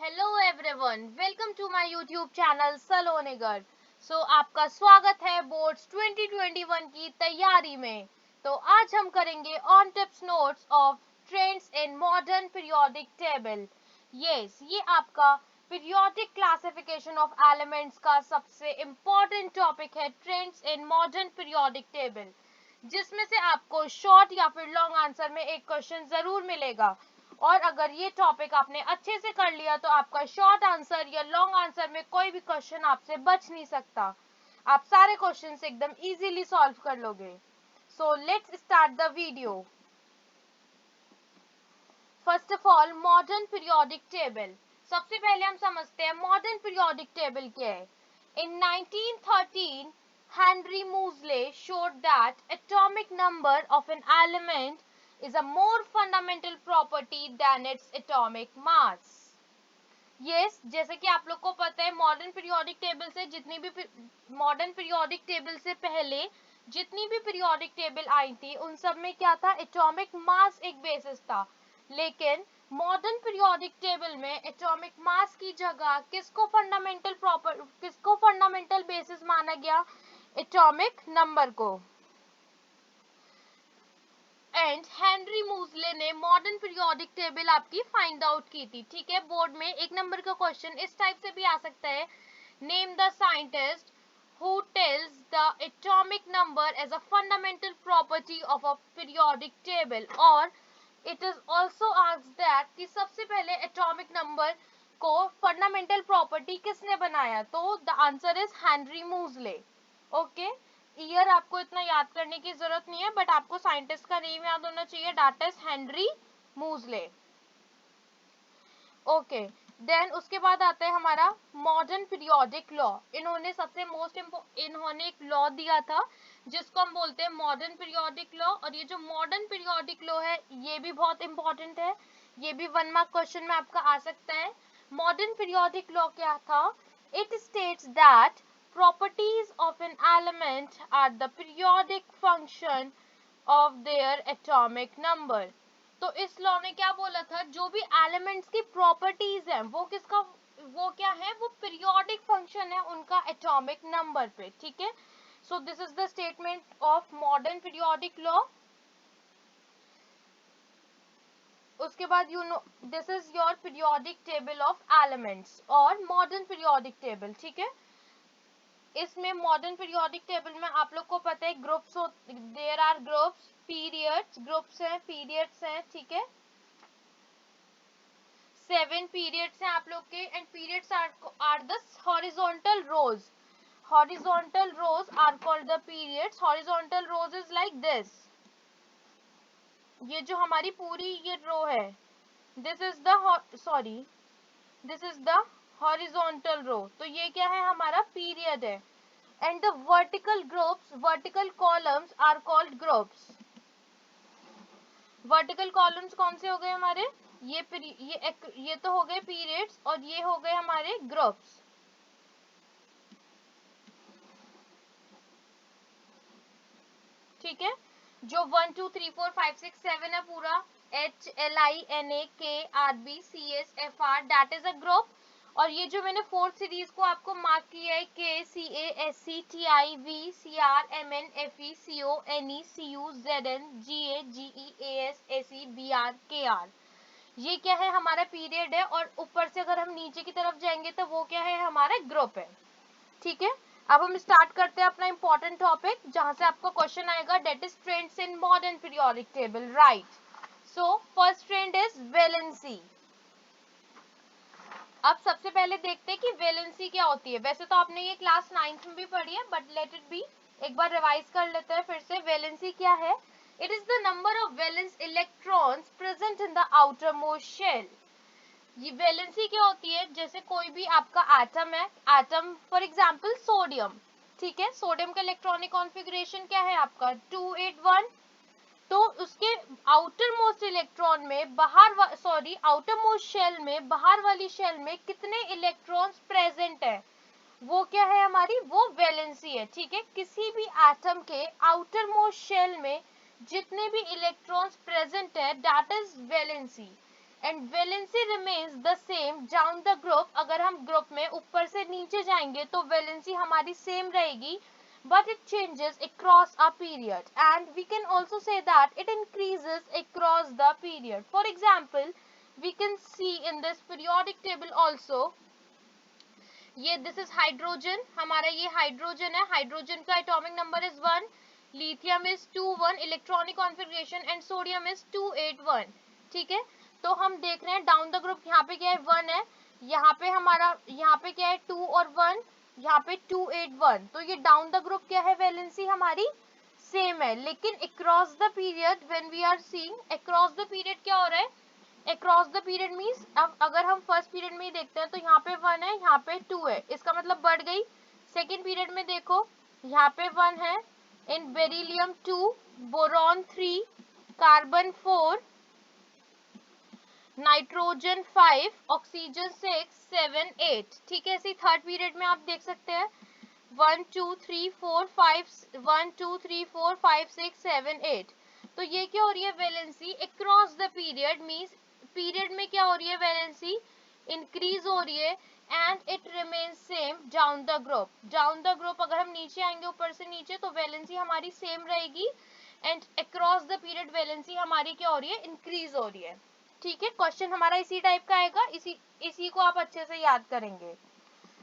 Hello everyone, welcome to my YouTube channel सलोनेगर। आपका स्वागत है बोर्ड्स 2021 की तैयारी में। तो आज हम करेंगे on tips notes of trends in modern periodic table. ये आपका पीरियोडिक क्लासिफिकेशन ऑफ एलिमेंट्स का सबसे इम्पोर्टेंट टॉपिक है, trends in modern periodic table, जिसमें से आपको शॉर्ट या फिर लॉन्ग आंसर में एक क्वेश्चन जरूर मिलेगा। और अगर ये टॉपिक आपने अच्छे से कर लिया तो आपका शॉर्ट आंसर या लॉन्ग आंसर में कोई भी क्वेश्चन आपसे बच नहीं सकता। आप सारे क्वेश्चंस एकदम इजीली सॉल्व कर लोगे। So let's start the video. First of all, modern periodic table. सबसे पहले हम समझते हैं मॉडर्न पीरियोडिक टेबल क्या है। इन 1913 Henry Moseley showed that atomic number of an element is a more fundamental property than its atomic mass. जैसे कि आप लोग को पता है, मॉडर्न पीरियोडिक टेबल से मॉडर्न पीरियोडिक टेबल से पहले जितनी भी पीरियोडिक टेबल आई थी उन सब में क्या था, एटॉमिक मास एक बेसिस था। लेकिन मॉडर्न पीरियोडिक टेबल में एटॉमिक मास की जगह किसको फंडामेंटल बेसिस माना गया, एटॉमिक नंबर को। एंड हेनरी मूजले ने मॉडर्न पीरियोडिक टेबल आपकी फाइंड आउट की थी। ठीक है, बोर्ड में एक नंबर का क्वेश्चन इस टाइप से भी आ सकता है, name the scientist who tells the atomic number as a fundamental property of a periodic table, और it is also asked that कि सबसे पहले atomic number को fundamental property किसने बनाया, तो the answer is Henry Moseley. Okay, year आपको इतना याद करने की जरूरत नहीं है, बट आपको साइंटिस्ट का नेम याद होना चाहिए, that is Henry Moseley. Okay, then उसके बाद आता है हमारा मॉडर्न पीरियोडिक लॉ। इन्होंने एक लॉ दिया था जिसको हम बोलते हैं मॉडर्न पीरियोडिक लॉ। और ये जो मॉडर्न पीरियोडिक लॉ है ये भी बहुत इंपॉर्टेंट है, ये भी 1 मार्क क्वेश्चन में आपका आ सकता है। मॉडर्न पीरियोडिक लॉ क्या था, it states that properties of an element are the periodic function of their atomic number। तो इस लॉ ने क्या बोला था, जो भी एलिमेंट्स की प्रॉपर्टीज हैं वो क्या है, वो पीरियोडिक फंक्शन है उनका एटॉमिक नंबर पे। ठीक है, so this is the statement of modern periodic law. उसके बाद this is your periodic table of elements और मॉडर्न पीरियोडिक टेबल। ठीक है, इसमें मॉडर्न पीरियोडिक टेबल में आप लोग को पता है groups, there are groups, periods, groups हैं, पीरियड्स हैं। ठीक है, 7 पीरियड्स हैं आप लोग के, and periods are the horizontal rows. Horizontal rows are called the periods. Horizontal rows is like this, ये जो हमारी पूरी ये रो है, this is the horizontal row. तो ये क्या है, हमारा पीरियड है। And the vertical columns are called groups। vertical columns कौन से हो गए हमारे, ये तो हो गए periods और ये हो गए हमारे groups। ठीक है, जो 1 2 3 4 5 6 7 है पूरा, HLINAKRBCSFR, that is a group. और ये जो मैंने फोर्थ सीरीज को आपको मार्क किया है, KCASCTIVCRMNFECONECUZNGAGEASACBRKR, ये क्या है, हमारा पीरियड है। और ऊपर से अगर हम नीचे की तरफ जाएंगे तो वो क्या है, हमारा ग्रुप है। ठीक है, अब हम स्टार्ट करते हैं अपना इंपॉर्टेंट टॉपिक, जहां से आपको क्वेश्चन आएगा, that is trends in modern periodic table. Right, so first trend is valency. अब सबसे पहले देखते हैं कि वैलेंसी क्या होती है। वैसे तो आपने ये क्लास 9th में भी पढ़ी है, बट लेट इट बी, एक बार रिवाइज कर लेते हैं फिर से। वैलेंसी क्या है, it is the number of valence electrons present in the outermost shell. ये वैलेंसी क्या होती है, जैसे कोई भी आपका एटम है, एटम फॉर एग्जांपल सोडियम। ठीक है, सोडियम का इलेक्ट्रॉनिक कॉन्फ़िगरेशन क्या है आपका 281। तो उसके आउटर मोस्ट इलेक्ट्रॉन में आउटर मोस्ट शेल में, बाहर वाली शेल में कितने इलेक्ट्रॉन्स प्रेजेंट है, वो क्या है हमारी, वो वैलेंसी है। ठीक है, किसी भी एटम के आउटर मोस्ट शेल में जितने भी इलेक्ट्रॉन्स प्रेजेंट है, that is valency. And valency remains the same down the group. अगर हम ग्रुप में ऊपर से नीचे जाएंगे तो वैलेंसी हमारी सेम रहेगी, but it changes across a period, and we can also say that it increases across the period. For example, we can see in this periodic table also, ये दिस इज हाइड्रोजन, हमारा ये hydrogen है, hydrogen का atomic number is 1, lithium is 2 1, electronic configuration and sodium is 2 8 1. ठीक है, तो हम देख रहे हैं डाउन द ग्रुप यहाँ पे क्या है 1 है, यहाँ पे हमारा यहाँ पे क्या है 2 और 1, यहाँ पे 2 8 1. तो ये डाउन द ग्रुप क्या है, वैलेंसी हमारी सेम है, लेकिन across the period when we are seeing, across the period क्या हो रहा है, अक्रॉस द पीरियड मीन्स अब अगर हम फर्स्ट पीरियड में ही देखते हैं तो यहाँ पे 1 है, यहाँ पे 2 है, इसका मतलब बढ़ गई. सेकेंड पीरियड में देखो यहाँ पे 1 है, in beryllium 2, boron 3, carbon 4, nitrogen 5, oxygen 6 7 8. ठीक है, इसी थर्ड पीरियड में आप देख सकते हैं 1 2 3 4 5 1 2 3 4 5 6 7 8. तो ये क्या हो रही है, valency across the period means period में क्या हो रही है, वैलेंसी इंक्रीज हो रही है, and it remains same down the group. Down the group अगर हम नीचे आएंगे ऊपर से नीचे तो वैलेंसी हमारी सेम रहेगी, and across the period valency हमारी क्या हो रही है, इंक्रीज हो रही है. ठीक है, क्वेश्चन हमारा इसी टाइप का आएगा, इसी को आप अच्छे से याद करेंगे.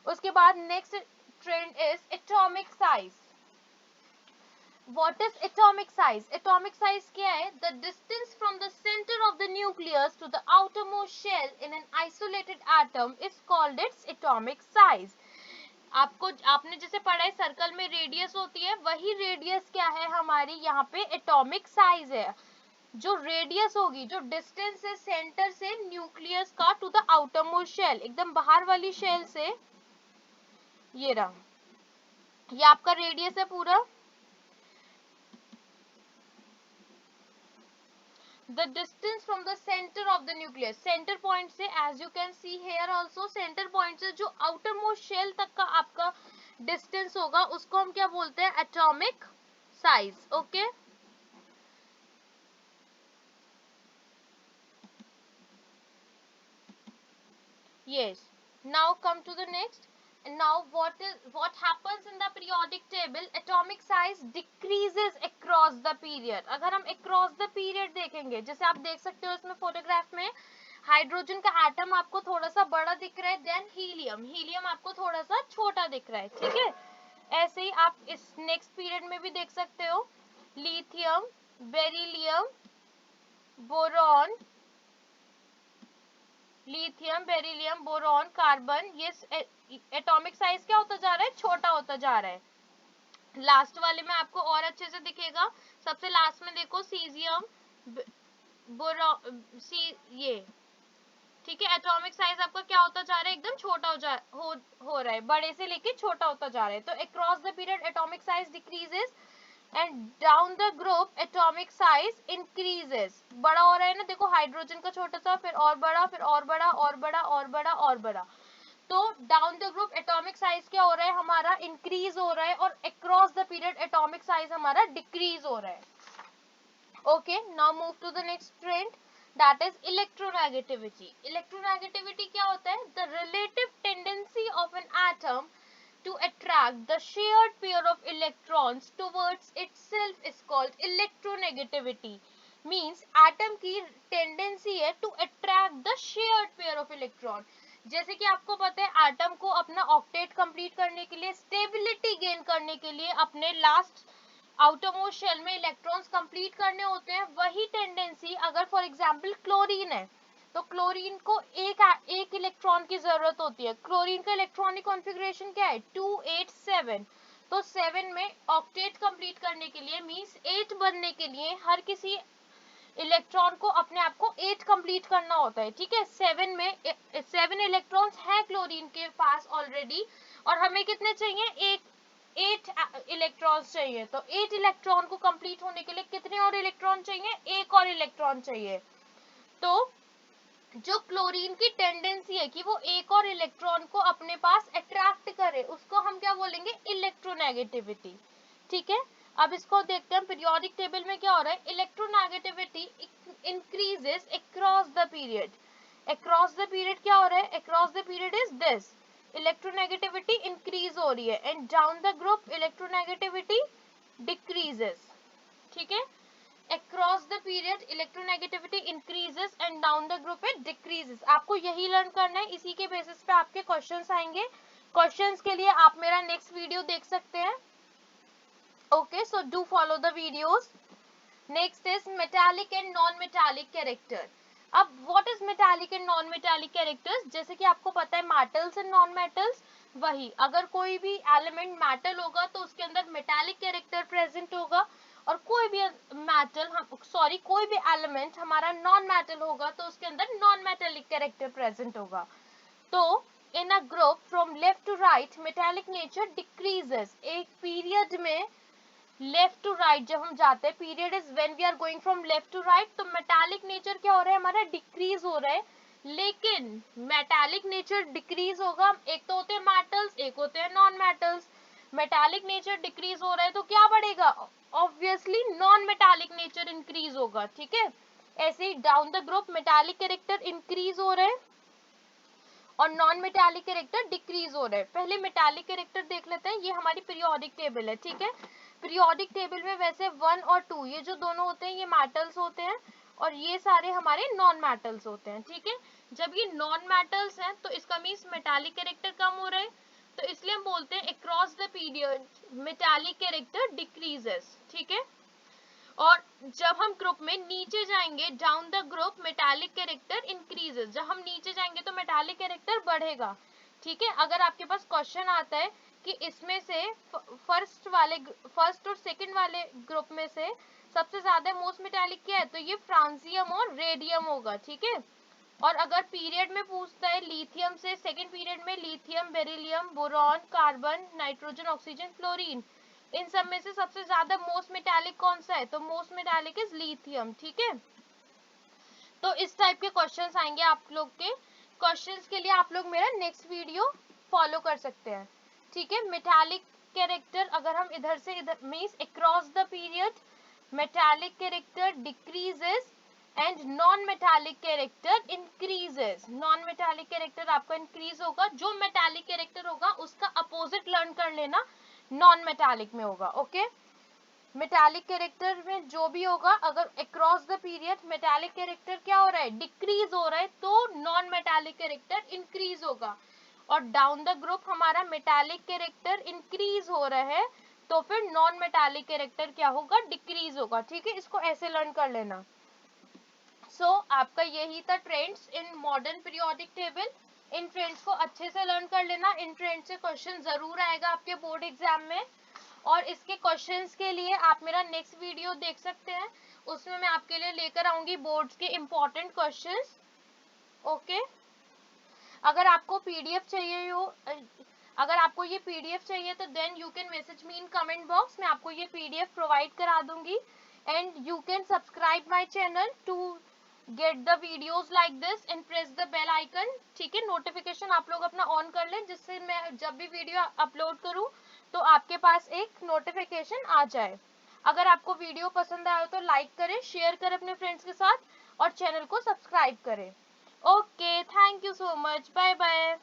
उसके बाद next trend is atomic size. What is atomic size? Atomic size क्या है? The distance from the center of the nucleus to the outermost shell in an isolated atom is called its atomic size. आपने जैसे पढ़ा है circle में radius होती है, वही रेडियस क्या है हमारी यहाँ पे एटॉमिक साइज है. जो रेडियस होगी, जो डिस्टेंस है सेंटर से न्यूक्लियस का to the outermost shell, एकदम बाहर वाली शेल से, ये रहा, ये आपका रेडियस है पूरा. The distance from the center of the nucleus, center point से, as you can see here also, center point से जो outer most shell तक का आपका distance होगा उसको हम क्या बोलते हैं, atomic size. Okay, yes, now come to the next. And now what happens in the periodic table, atomic size decreases across the period. अगर हम across the period देखेंगे, जैसे आप देख सकते हो इसमें फोटोग्राफ में हाइड्रोजन का एटम आपको थोड़ा सा बड़ा दिख रहा है, देन हीलियम आपको थोड़ा सा छोटा दिख रहा है. ठीक है, ऐसे ही आप इस नेक्स्ट पीरियड में भी देख सकते हो, lithium, beryllium, boron, lithium, beryllium, boron, carbon, ये एटॉमिक साइज क्या होता जा रहा है, छोटा होता जा रहा है. लास्ट वाले में आपको और अच्छे से दिखेगा, सबसे लास्ट में देखो सीजियम, बोरॉन, ये ठीक है, एटॉमिक साइज आपका क्या होता जा रहा है, एकदम छोटा हो रहा है, बड़े से लेके छोटा होता जा रहा है. तो across the period atomic size decreases, and down the group atomic size increases. बड़ा हो रहा है ना, देखो हाइड्रोजन का छोटा सा, फिर और बड़ा, फिर और बड़ा, और बड़ा, और बड़ा, और बड़ा. तो down the group atomic size क्या हो रहा है हमारा, इंक्रीज हो रहा है, और across the period atomic size हमारा डिक्रीज हो रहा है. Okay, now move to the next trend, that is electronegativity. Electronegativity क्या होता है, the relative tendency of an atom to attract the shared pair of electrons towards itself is called electronegativity. Means atom की tendency है to attract the shared pair of electron. जैसे कि आपको पता है एटम को अपना ऑक्टेट कंप्लीट करने के लिए, स्टेबिलिटी गेन करने के लिए, अपने लास्ट आउटरमोस्ट शेल में इलेक्ट्रॉन्स कंप्लीट करने होते हैं, वही टेंडेंसी अगर फॉर एग्जांपल क्लोरीन है तो क्लोरीन को एक इलेक्ट्रॉन की जरूरत होती है. क्लोरीन का इलेक्ट्रॉनिक कॉन्फ़िगरेशन क्या है, 2 8 7. तो 7 में ऑक्टेट कंप्लीट करने के लिए मींस 8 बनने के लिए हर किसी इलेक्ट्रॉन को अपने आप को 8 कंप्लीट करना होता है. ठीक है, 7 में 7 इलेक्ट्रॉन्स हैं क्लोरीन के पास ऑलरेडी, और हमें कितने चाहिए, 8 इलेक्ट्रॉन्स चाहिए. तो 8 इलेक्ट्रॉन को कंप्लीट होने के लिए कितने और इलेक्ट्रॉन चाहिए, एक और इलेक्ट्रॉन चाहिए. तो जो क्लोरीन की टेंडेंसी है कि वो एक और इलेक्ट्रॉन को अपने पास अट्रैक्ट करे, उसको हम क्या बोलेंगे, इलेक्ट्रोनेगेटिविटी. ठीक है, अब इसको देखते हैं पीरियोडिक टेबल में क्या हो रहा है, electronegativity increases across the period. Across the period क्या हो रहा है, across the period is this, electronegativity increase हो रही है and down the group electronegativity decreases, ठीक है। across the period electronegativity increases and down the group it decreases। आपको यही लर्न करना है, इसी के बेसिस पे आपके क्वेश्चंस आएंगे। क्वेश्चंस के लिए आप मेरा नेक्स्ट वीडियो देख सकते हैं। Okay, so do follow the videos. Next is metallic and non metallic character. अब what is metallic and non metallic characters, जैसे कि आपको पता है मेटल्स एंड नॉन मेटल्स, वही अगर कोई भी एलिमेंट मेटल होगा तो उसके अंदर मेटालिक कैरेक्टर प्रेजेंट होगा, और कोई भी मेटल कोई भी एलिमेंट हमारा नॉन मेटल होगा तो उसके अंदर नॉन मेटालिक कैरेक्टर प्रेजेंट होगा। तो in a group from left to right metallic nature decreases. एक पीरियड में लेफ्ट टू राइट जब हम जाते हैं, period is when we are going from left to right, तो मेटालिक नेचर क्या हो रहा है हमारा, डिक्रीज हो रहा है। लेकिन मेटालिक नेचर डिक्रीज होगा, एक तो होते हैं मेटल्स, एक होते हैं non metals. Metallic nature decrease हो रहा है तो क्या बढ़ेगा, obviously non metallic nature increase होगा, ठीक है। ऐसे ही down the group metallic character increase हो रहे हैं और नॉन मेटालिक कैरेक्टर डिक्रीज हो रहा है। पहले मेटालिक कैरेक्टर देख लेते हैं, ये हमारी पीरियोडिक टेबल है, ठीक है। पीरियोडिक टेबल में वैसे 1 और 2 ये जो दोनों होते हैं ये मेटल्स होते हैं और ये सारे हमारे नॉन मेटल्स होते हैं, ठीक है। जब ये नॉन मेटल्स हैं तो इसका मीन्स मेटालिक कैरेक्टर कम हो रहे हैं, तो इसलिए हम बोलते हैं across the period metallic character decreases, ठीक है। और जब हम ग्रुप में नीचे जाएंगे down the group metallic character increases, जब हम नीचे जाएंगे तो मेटालिक कैरेक्टर बढ़ेगा, ठीक है। अगर आपके पास क्वेश्चन आता है कि इसमें से फर्स्ट और सेकंड वाले ग्रुप में से सबसे ज्यादा मोस्ट मेटालिक क्या है, तो ये फ्रांसियम और रेडियम होगा, ठीक है। और अगर पीरियड में पूछता है लिथियम से, सेकंड पीरियड में lithium, beryllium, boron, carbon, nitrogen, oxygen, chlorine, इन सब में से सबसे ज्यादा मोस्ट मेटालिक कौन सा है, तो मोस्ट मेटालिक इज लिथियम, ठीक है। तो इस टाइप के क्वेश्चंस आएंगे आप लोग के। क्वेश्चंस के लिए आप लोग मेरा नेक्स्ट वीडियो फॉलो कर सकते हैं, ठीक है। मेटालिक कैरेक्टर अगर हम इधर से इधर means across the period metallic character decreases and non metallic character increases. Non metallic character आपका इंक्रीज होगा, जो मेटालिक कैरेक्टर होगा उसका अपोजिट लर्न कर लेना, नॉन मेटालिक में होगा, ओके। मेटालिक कैरेक्टर में जो भी होगा, अगर across the period metallic character क्या हो रहा है, डिक्रीज हो रहा है, तो नॉन मेटालिक कैरेक्टर इंक्रीज होगा। और डाउन द ग्रुप हमारा मेटालिक कैरेक्टर इंक्रीज हो रहा है तो फिर नॉन मेटालिक कैरेक्टर क्या होगा, डिक्रीज होगा, ठीक है। इसको ऐसे लर्न कर लेना। सो आपका यही था trends in modern periodic table. In trends को अच्छे से लर्न कर लेना, इन ट्रेंड से क्वेश्चन जरूर आएगा आपके बोर्ड एग्जाम में। और इसके क्वेश्चंस के लिए आप मेरा नेक्स्ट वीडियो देख सकते हैं, उसमें मैं आपके लिए लेकर आऊंगी बोर्ड्स के इम्पोर्टेंट क्वेश्चंस, ओके। अगर आपको पीडीएफ चाहिए हो, अगर आपको ये पीडीएफ चाहिए तो then you can message me in comment box, मैं आपको ये पीडीएफ प्रोवाइड करा दूंगी। And you can subscribe my channel to get the videos like this and press the bell icon, ठीक है। नोटिफिकेशन आप लोग अपना ऑन कर लें जिससे मैं जब भी वीडियो अपलोड करूं तो आपके पास एक नोटिफिकेशन आ जाए। अगर आपको वीडियो पसंद आया तो लाइक करें, शेयर करें अपने फ्रेंड्स के साथ और चैनल को सब्सक्राइब करें। Okay, thank you so much, bye bye.